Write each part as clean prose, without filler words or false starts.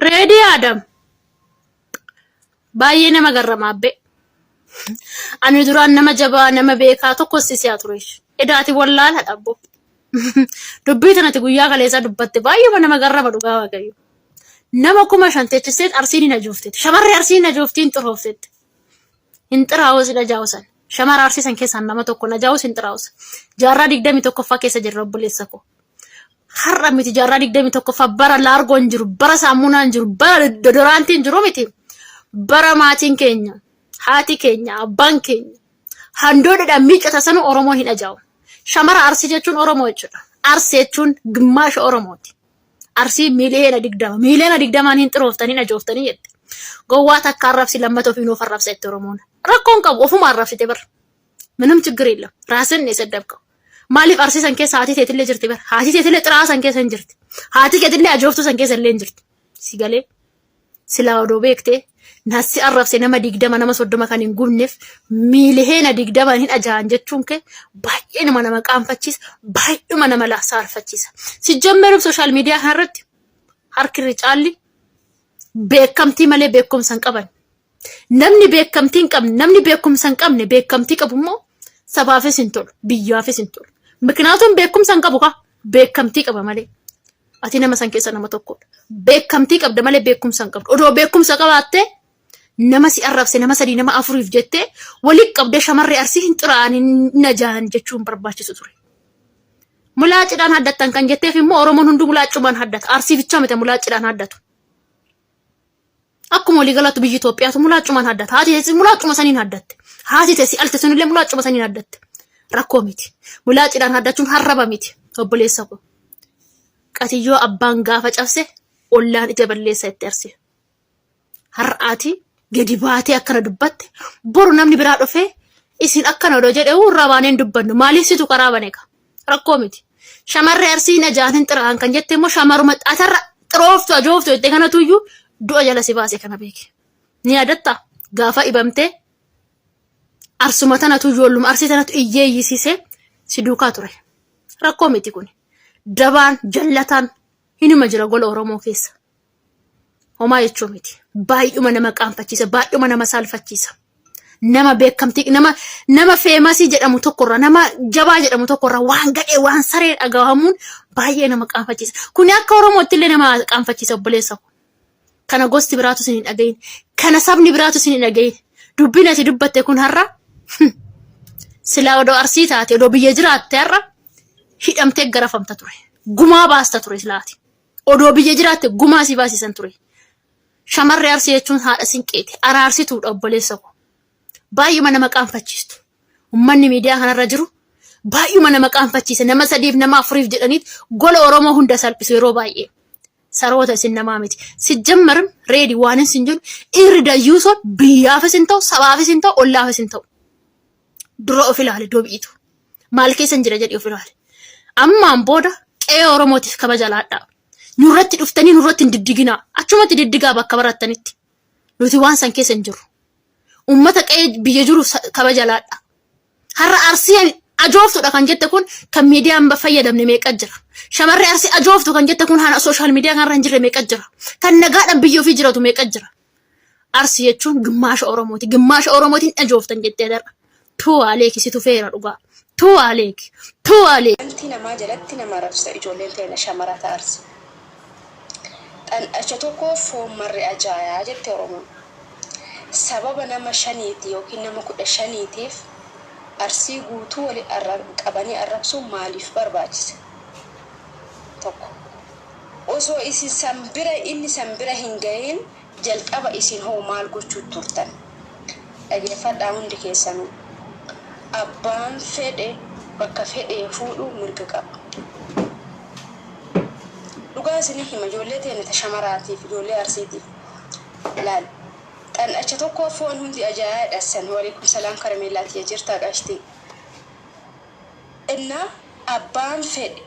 Ready Adam. Baay'ee nama garrama abbe. Ani duraan nama jabaa nama beekaa tokko sisiyaa turesh. Edaati wallaala dhabbo. Dubbii tanati guyyaa kaleessa dubbatte baay'ee nama garrama dhugaa waaqayyo. Nama kuma shanteechiseet arsiin hin ajoofteet. Shamarree arsiin ajooftii hin xuroofteet. Hin xiraawus ila jaawusan. Shamara arsiisan keessaan nama tokko na jaawus hin xiraawus. Jaarraa 21ffaa keessa jirra obboleessa koo. Har'a miti jaarraa 21ffaa bara laargoon jiru, bara saamunaan jiru, bara dodoraantiin jiru miti. Bara maatiin keenya, haati keenya, abbaan keenya. Handoodhaan miiccata sanu Oromoo hin ajaawu. Shamara arsii jechuun Oromoo jechuudha. Arsii jechuun gimmaasha Oromooti. Arsii miiliyoona 20. Miiliyoona 20 hin xirooftanii ajooftanii jette. Gowwaa takka arrabsi lammatoo fi nuuf arrabsa jette Oromoon. Rakkoon qabu ofuma arrabsite bar. Minum ችግር የለም ራስን የሰደብከው ማሊፍ አርሲሰን ከ ሳቲ ተትለ ጅርቲ በር ሃቲ ተትለ ጥራሰን ከሰን ጅርቲ ሃቲ ከትለ አጆፍቱ ሰን ከሰን ለን ጅርቲ ሲገሌ ስላውዶ ቤክቴ ናሲ አረፍሴ ነማ ዲግደማ ነማ ሶዶማ ካን ጉብኔፍ ሚሊሄና ዲግደማ ሂን አጃን ጀቹን ከ ባየን ማና መቃንፈቺስ ባይዱ ማና መላ ሳርፈቺስ ሲጀመርም ሶሻል ሚዲያ ሀረት ሀርክሪ ጫሊ ቤከምቲ መለ ቤኩም ሰንቀበን namni beekamtiin qabne namni beekumsan qabne beekamtii qabummoo sabaafis hin tolu biyyaafis hin tolu miknaatum beekumsan qabu ka beekamtii qaba malee ati nama san keessa nama tokkodha beekamtii qabda malee beekumsan qabdu odoo beekumsa qabaatte nama si arrabse nama sadii nama afuriif jette wali qabde shamarree arsii hin xuraa'anii najaan jechuun barbaachisu ture mulaacidhaan haddattan kan jetteef immoo Oromoon hunduu mulaacumaan haddata arsii bicha mite mulaacidhaan haddatu akkuma walii galatu biyyi Itoophiyaatu mulaacumaan haddata haati teessi mulaacuma saniin haddatte haati teessi alte sunillee mulaacuma saniin haddatte rakkoo miti mulaacidhaan haddachuun harraba miti obboleessa ko qatiyyoo abbaan gaafa cabse ollaan ija balleessa itti arse har'aati gadi baatee akkana dubbatte boru namni biraa dhufee isin akkana odoo jedhee urraa baaneen dubbannu maaliif situ karaa baneeka rakkoo miti shamarree arsii najaan hin xiraan kan jette immoo shamaruma xatarra xirooftu ajooftu jettee kanatuyyuu du'a jala si baase kana beeke ni adatta gaafa ibamte arsuma tanatu ijoolluma arsii tanatu iyyeeyyisiise si duukaa ture rakkoo miti kun dabaan jallataan hinuma jira gola Oromoo keessa homaa jechuu miti baay'uma nama qaanfachiisa baay'uma nama saalfachiisa nama beekamtii nama feemasii jedhamu tokkorra nama jabaa jedhamu tokkorra waan gadhee waan saree dhagahamuun baay'ee nama qaanfachiisa kun akka Oromootti illee nama qaanfachiisa obboleessa kana gosti biraatu sin dhagayin kana sabni biraatu sin dhagayin dubbiin ati dubbatte kun har'a sila odoo arsii taate odoo biyya jiraatte har'a hidhamtee garafamta ture gumaa baasta ture silaati odoo biyya jiraatte gumaa si baasisan ture shamarree arsii jechuun haadha sinqeeti araarsituudha obboleessa ko baay'uma nama qaanfachiistu ummanni miidiyaa kanarra jiru baay'uma nama qaanfachiisa nama sadiif nama afuriif jedhaniit gola Oromoo hunda salphisu yeroo baay'ee saroota isin namaa miti sijjammarim reedi waan isin jiru irda yuuson biyyaafis hin ta'u sabaafis hin ta'u ollaafis hin ta'u dura of ilaale doobiitu maal keessan jira jedhee of ilaale ammaan booda qe'ee Oromootiif kabaja laadhaa nurratti dhuftanii nurratti hin diddiginaa achumatti diddigaa bakka barattanitti nuti waan san keessa hin jiru ummata qe'ee biyya jiru kabaja laadhaa har'a arsii ajooftuudha kan jette kun kan miidiyaan fayyadamne meeqa jira shamarree arsii ajooftu kan jette kun hana social media kanarra hin jirre meeqa jira kan nagaadhaan biyya ofii jiratu meeqa jira arsii jechuun gimmaasha Oromootiin ajooftan jettee darba tuwaaleeki situ feera dhugaa tuwaaleeki anti namaa jalatti nama rabsa ijoolleen ta'e shamarata arsii dhandhacha tokko foon marre ajaayaa jette Oromoon sababa nama shaniiti yookiin nama 15tiif arsii guutuu wali qabanii arrabsuun maaliif barbaachise tokko osoo isin sanbira inni sanbira hin gahin jalqaba isin hoo maal gochuu turtan dhageeffadhaa hundi keessanuu abbaan fedhe bakka fedhee fuudhu mirga qaba dhugaa isin hima ijoollee ta'e shamaraatiif ijoollee arsiitiif laal dhandhacha tokko foon hundi ajaa'aa dhassan waliikum salaam karameellaati jirtaa qashti inna abbaan fedhe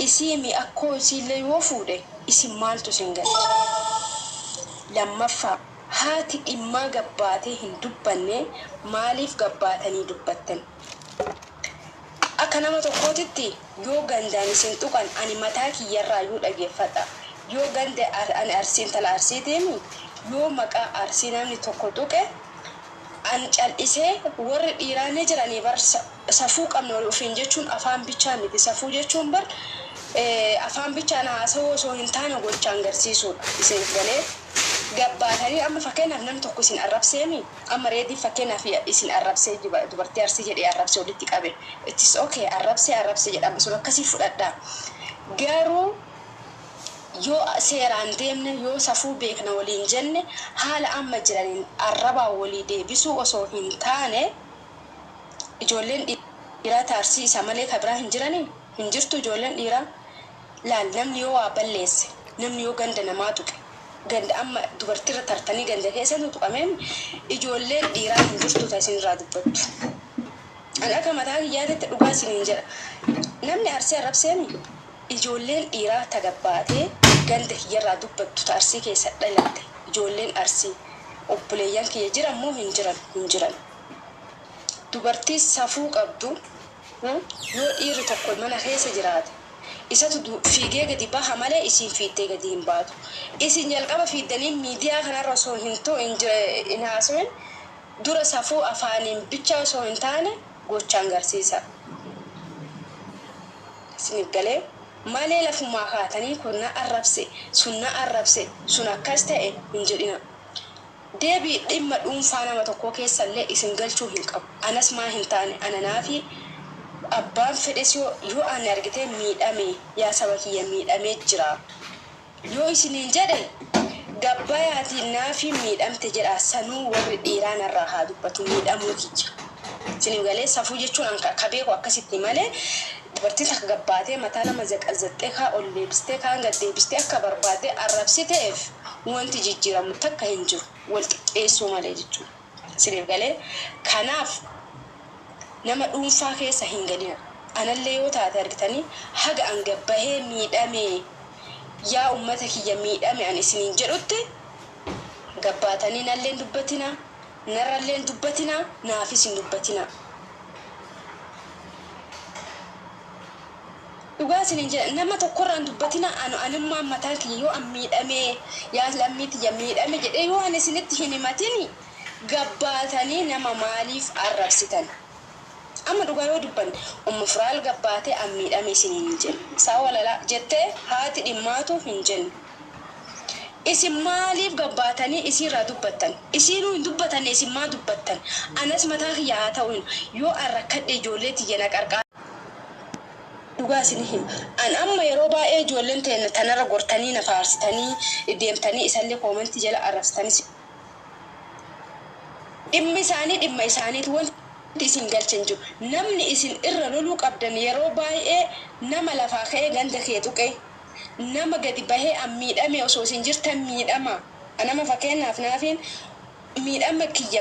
isimi akkoo isiillee yoo fuudhe isin maaltu singal lammaffaa haati dhimmaa gabbaatee hin dubbanne maaliif gabbaatanii dubbattan akka nama tokkootitti yoo gandaan isin tuqan ani mataa kiyyarraa yoo dhageeffadha yoo gande ani arsiin tala arsii deemi yoo maqaa arsii namni tokko tuqe an cal'isee warri dhiiraanii jiranii bar safuu qabna wal ofiin jechuun afaan bichaa miti safuu jechuun bar afaan bichaan haasawoo osoo hin taane gochaan agarsiisuudha isin galee gabbaatanii amma fakkeenyaaf namni tokko isin arrabseemi amma reedii fakkeenyaaf isin arrabsee dubartii arsii jedhee arrabsee walitti qabe itis okay arrabsee jedhama sun akkasii fudhadhaa garuu yoo seeraan deemne yoo safuu beekna waliin jenne haala amma jiraniin arrabaa walii deebisuu osoo hin taane ijoolleen dhiiraa taarsii isa malee kabiraa hin jiranii hin jirtu ijoolleen dhiiraa laal namni yoo waa balleesse namni yoo ganda namaa tuqe ganda amma dubartiirra tartanii ganda keessa nu tuqameen ijoolleen dhiiraa hin jirtu ta'isin irraa dubbattu. An akka mataa kiyyaatti dhugaa isiniin jedha namni arsii arrabseemi ijoolleen dhiiraa tagabbaatee ganda kiyyarraa dubbattu taarsii keessa dhalatte ijoolleen arsii obboleeyyan kiyya jiran moo hin jiran dubartii safuu qabdu yoo dhiirri tokko mana keessa jiraate isatu fiigee gadi baha malee isin fiittee gadi hin baatu isin jalqaba fiiddanii miidiyaa kanarra osoo hin haasawin dura safuu afaaniin bicha osoo hin taane gochaan agarsiisa isin galee malee lafumaa kaatanii kunna arrabse sun akkas ta'e hin jedhina deebii dhimma dhuunfaa nama tokko keessallee isin galchuu hin qabu anas maa hin taane ananaafi abbaan fedhes yoo ani argite miidhame yaa saba kiyya miidhamee jira yoo isiniin jedhe gabbayaatiin naafi miidhamte jedha sanuu warri dhiiraan irraa haa dubbatu miidhamuu kiyya isiniin galee safuu jechuun akka beeku akkasitti malee dubartiin takka gabbaatee mataa nama zaqalzaxxee kaa ol deebistee kaan gad deebistee akka barbaade arrabsiteef wanti jijjiiramu takka hin jiru wal qixxeessuu malee jechuudha isiniin galee kanaaf nama dhuunfaa keessa hin galina anallee yoo taate argitanii haga an gabbahee miidhame yaa ummata kiyya miidhame an isiniin jedhutti gabbaatanii nalleen dubbatina narralleen dubbatina naafis hin dubbatina dhugaa isiniin jedha nama tokkorraan dubbatina anummaan mataan kiyya yoo an miidhame yaa lammiitiyya miidhame jedhee yoo an isinitti hin himatini gabbaatanii nama maaliif arrabsitan amma dhugaa yoo dubbanne firaal gabbaatee an miidhame isiniin hin jenne saa walala jettee haati dhimmaatu hin jenne isin maaliif gabbaatanii isiirraa dubbattan isiinuu hin dubbatanne isin maa dubbattan anas mataa kiyya haa ta'uun yoo an rakkadhe ijoollee tiyya na qarqaa dhugaa isin hin an amma yeroo baay'ee ijoolleen ta'e tanarra gortanii na faarsitanii deemtanii isallee koomentii jala arrabsitanii dhimma isaaniitu wanti isin galchan jiru namni isin irra loluu qabdan yeroo baay'ee nama lafaa ka'ee ganda kee tuqe nama gadi bahee an miidhame osoo isin jirtan miidhama anama fakkeenyaaf naafiin miidhama kiyya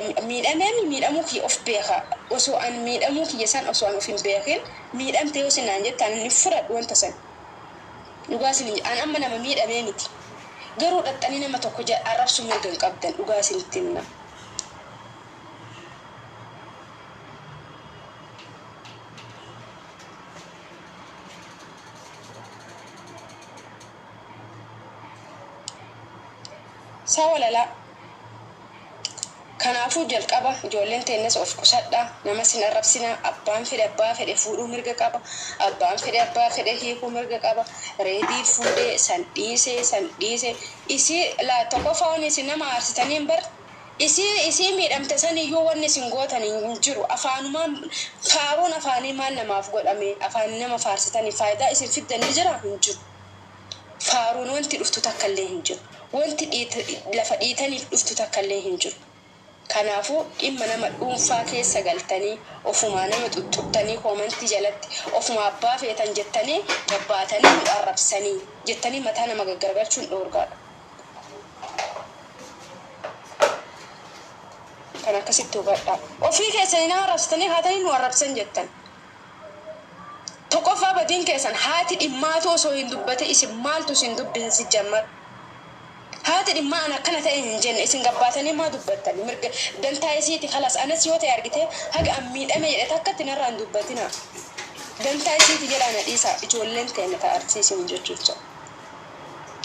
miidhamuu kiyya of beeka osoo an miidhamuu kiyya san osoo an of hin beekin miidhamte yoo sinaan jettaan ni fudhadhu wanta san dhugaa isin an amma nama miidhamee miti garuu dhaxxanii nama tokko arrabsuu mirga hin qabdan dhugaa isinitti himna sawalala kanaafuu jalqaba ijoolleen teennas of qusadha nama sin arrabsina abbaan fedhe fuudhuu mirga qaba abbaan fedhe abbaa fedhe hiikuu mirga qaba reedii fuudhee san dhiise isii laa tokko faawwan isin nama aarsitaniin bar isii miidhamte saniyyuu wanni isin gootan hin jiru afaanumaan faaruun afaanii maal namaaf godhame afaan nama faarsitanii faayidaa isin fiddanii jira hin jiru faaruun wanti dhuftu takkallee hin jiru wanti lafa dhiitaniif dhuftu takkallee hin jiru kanaafuu dhimma nama dhuunfaa keessa galtanii ofumaa nama xuxxuttanii koomentii jalatti ofuma abbaa feetan jettanii gabbaatanii nu arrabsanii jettanii mataa nama gaggargalchuun dhoorgaadha kan akkasitti hubadhaa ofii keessanii nama arrabsitanii haatanii nu arrabsan jettan tokkoffaa badiin keessan haati dhimmaatu osoo hin dubbate isin maaltu isin dubbisa si jammar haati dhimmaa an akkana ta'e hin jenne isin gabbaatanii maa dubbattanii mirga dantaa isiiti khalas anas yoo ta'e argite haga an miidhame jedhe takkatti narraa hin dubbatina dantaa isiiti jedhaa na dhiisa ijoolleen ta'e na ta'arsiisin jechuudha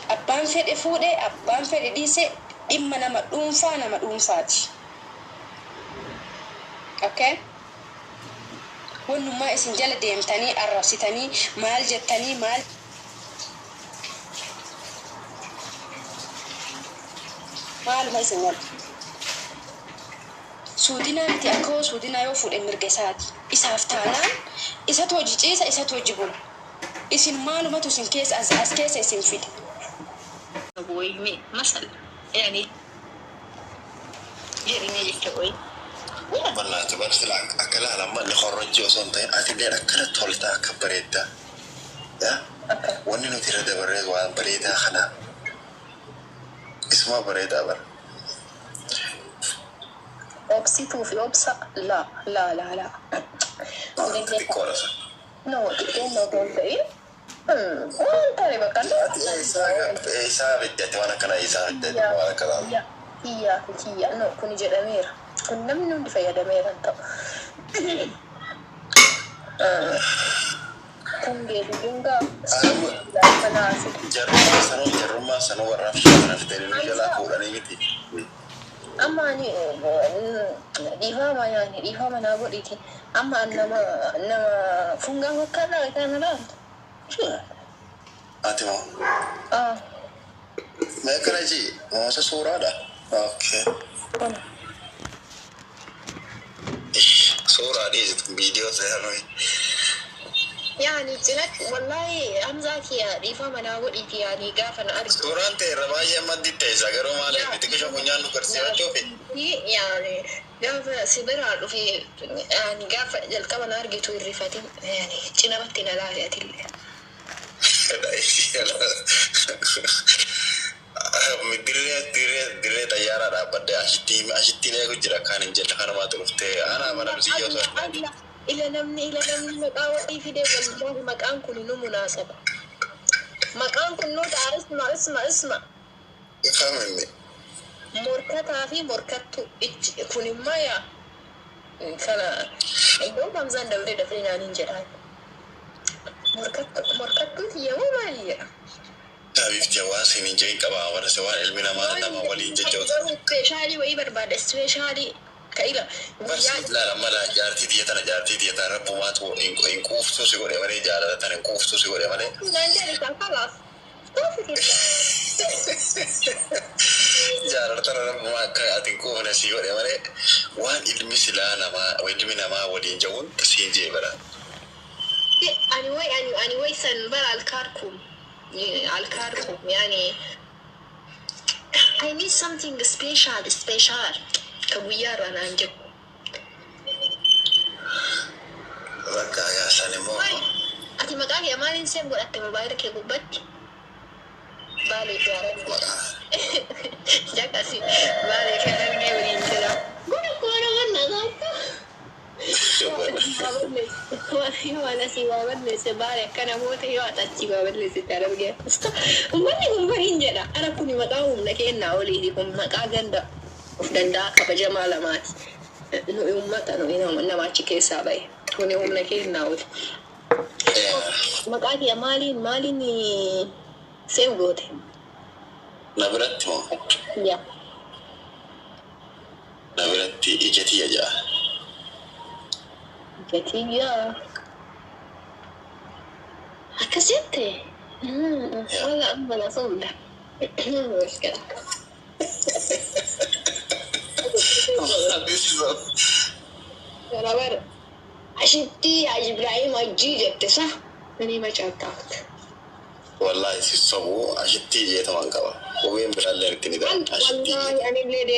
Abbaan fedhe fuudhee abbaan fedhe dhiisee dhimma nama dhuunfaati. Okay? Wannummaa isin jala deemtanii arrabsitanii maal jettanii maal isin wal suudinaa miti akka suudinaa yoo fuudhe mirga isaati. Isaaf taanaan isatu hojii ciisa isatu hojii bula. Isin maalumatu isin keessa as keessa isin fide. Woyme masal yani jerinya jechuudha. والله تبارك الله أكلها لما اللي خرج وصنطين أتبي أكلها تولتها كبريتها يا وني نتيرة دبريد وان بريدها خنا اسمها بريدها بر أبسيطو في أبسا لا كورسة no تقول وانت اللي بكلم إيسا بدأت وانا كنا إيسا بدأت وانا كنا هي no كوني جرامير كنا منو اللي فيها دمير انت كن جيد جنگا جرما سنو ورف شغنا في تلين جلا كوراني متي أما أني ديفا ما نقول إيتي أما أنما فنجا وكذا كان لا أتمو ما كراجي ما سصورة ده أوكي صورة دي فيديو سهلوي يعني جنك والله أمزاك يا ريفا مناقول إيتي يعني قافنا أرجع صورة أنت رباية ما دي تيزاغرو مالك بتكشف منيان نكرسي شوفي يعني قاف سبرا في يعني قاف الكمان أرجع توي ريفاتين يعني جنا بتنا لا يا تلي ديري تيارا رابد أشتي لا كجرا كان إنجل كان ما تروفته أنا ما نمسي جوزا إلى نمني مقاوي في ده والله مكان كله مناسبة مكان كله اسمع فهمني مركتها في مركتو كوني مايا كلا يوم بمزان دولة دفرنا ننجر مركتو هي مالية حبيبتي واسي نجي كبا ورا سواء علمنا ما لنا ما ولي جوزا سبيشالي ويبر بعد سبيشالي كايلا بس لا لما لا جارتي دي ترى رب ما تو إن كوفتو سيقول مري جارة تاني كوفتو سيقول مري نانجر كان خلاص جارة ترى رب ما كاتين كوفنا سيقول مري وان المثل ما وإلمنا ما ولي جون تسينجي برا anyway سنبر الكاركم يعني I need something special كبيار أنا أنجب ركا يا سلمو أتي مقال يا مالي نسيب قول أتي مبايرك يا قبت بالي فيارك جاكاسي بالي فيارك يورين كلا قولوا وانا وانا سيبابا سبالي كان موتي يوات سيبابا لسيتارب جي وماني كمبرين جدا أنا كوني مقاوم لكي إنا أولي كم مقاقندا وفدندا كبجا مالامات إنو يومتا إنو ما تشكي سابي كوني هم لكي إنا أولي مقاقي يا مالي سيم قوتي نبرتي يا نبرتي إجتي يا جا كتير أكسيتي ولا أمنا صندة مشكلة رابر عشتي يا إبراهيم أجيجت صح؟ أنا ما شفتك والله سيسمو عشتي جيت مانكوا وين برالله ركني ده عشتي والله أنا